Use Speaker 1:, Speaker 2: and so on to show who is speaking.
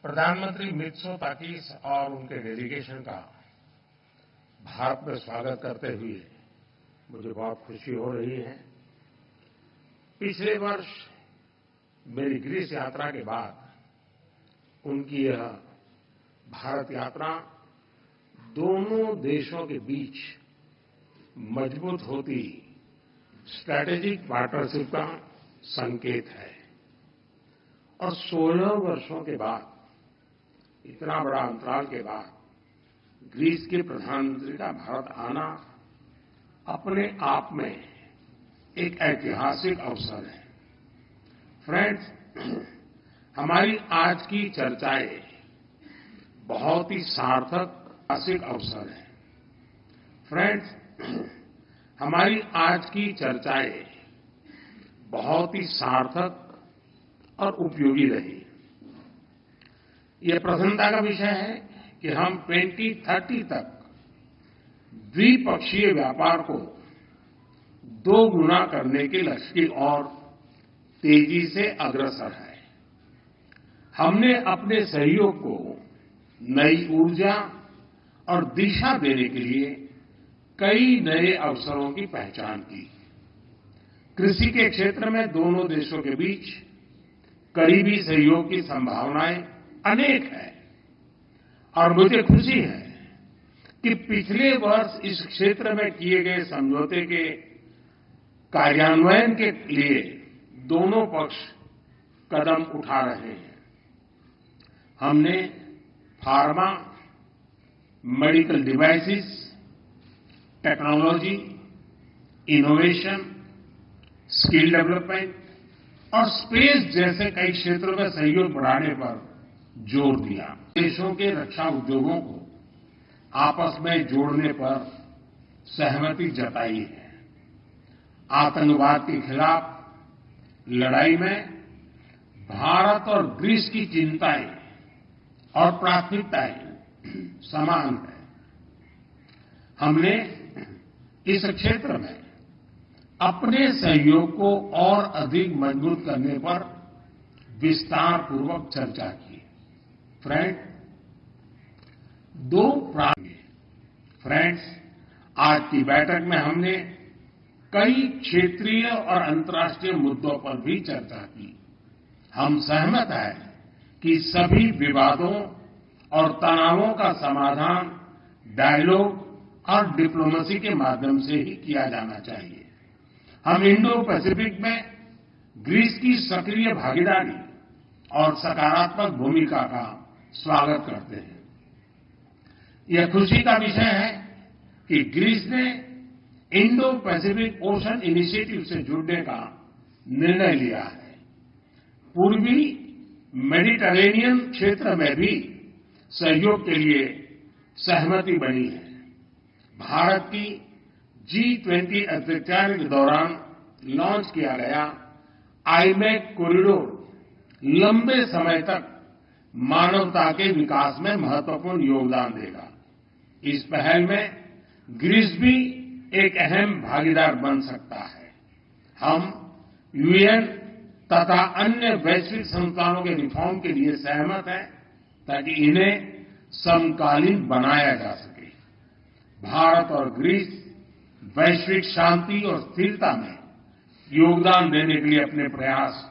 Speaker 1: प्रधानमंत्री मित्सोताकीस और उनके डेलीगेशन का भारत में स्वागत करते हुए मुझे बहुत खुशी हो रही है। पिछले वर्ष मेरी ग्रीस यात्रा के बाद उनकी यह भारत यात्रा दोनों देशों के बीच मजबूत होती स्ट्रैटेजिक पार्टनरशिप का संकेत है और 16 वर्षों के बाद, इतना बड़ा अंतराल के बाद ग्रीस के प्रधानमंत्री का भारत आना अपने आप में एक ऐतिहासिक अवसर है। फ्रेंड्स, हमारी आज की चर्चाएं बहुत ही सार्थक ऐतिहासिक अवसर है। फ्रेंड्स, हमारी आज की चर्चाएं बहुत ही सार्थक और उपयोगी रही। यह प्रसन्नता का विषय है कि हम 2030 तक द्विपक्षीय व्यापार को 2 गुना करने के लक्ष्य की ओर तेजी से अग्रसर है। हमने अपने सहयोग को नई ऊर्जा और दिशा देने के लिए कई नए अवसरों की पहचान की। कृषि के क्षेत्र में दोनों देशों के बीच करीबी सहयोग की संभावनाएं अनेक हैं और मुझे खुशी है कि पिछले वर्ष इस क्षेत्र में किए गए समझौते के कार्यान्वयन के लिए दोनों पक्ष कदम उठा रहे हैं। हमने pharma, medical devices, technology, innovation, skill development और स्पेस जैसे कई क्षेत्रों में सहयोग बढ़ाने पर जोर दिया। देशों के रक्षा उद्योगों को आपस में जोड़ने पर सहमति जताई है। आतंकवाद के खिलाफ लड़ाई में भारत और ग्रीस की चिंताएं और प्राथमिकताएं समान हैं। हमने इस क्षेत्र में अपने सहयोग को और अधिक मजबूत करने पर विस्तारपूर्वक चर्चा की। फ्रेंड्स, आज की बैठक में हमने कई क्षेत्रीय और अंतर्राष्ट्रीय मुद्दों पर भी चर्चा की। हम सहमत हैं कि सभी विवादों और तनावों का समाधान डायलॉग और डिप्लोमेसी के माध्यम से ही किया जाना चाहिए। हम इंडो पैसिफिक में ग्रीस की सक्रिय भागीदारी और सकारात्मक भूमिका का स्वागत करते हैं। यह खुशी का विषय है कि ग्रीस ने इंडो पैसिफिक ओशन इनिशिएटिव से जुड़ने का निर्णय लिया है। पूर्वी मेडिटरेनियन क्षेत्र में भी सहयोग के लिए सहमति बनी है। भारत की G20 अध्यक्षता के दौरान लॉन्च किया गया आईमैक कॉरिडोर लंबे समय तक मानवता के विकास में महत्वपूर्ण योगदान देगा। इस पहल में ग्रीस भी एक अहम भागीदार बन सकता है। हम यूएन तथा अन्य वैश्विक संस्थानों के रिफॉर्म के लिए सहमत हैं ताकि इन्हें समकालीन बनाया जा सके। भारत और ग्रीस वैश्विक शांति और स्थिरता में योगदान देने के लिए अपने प्रयास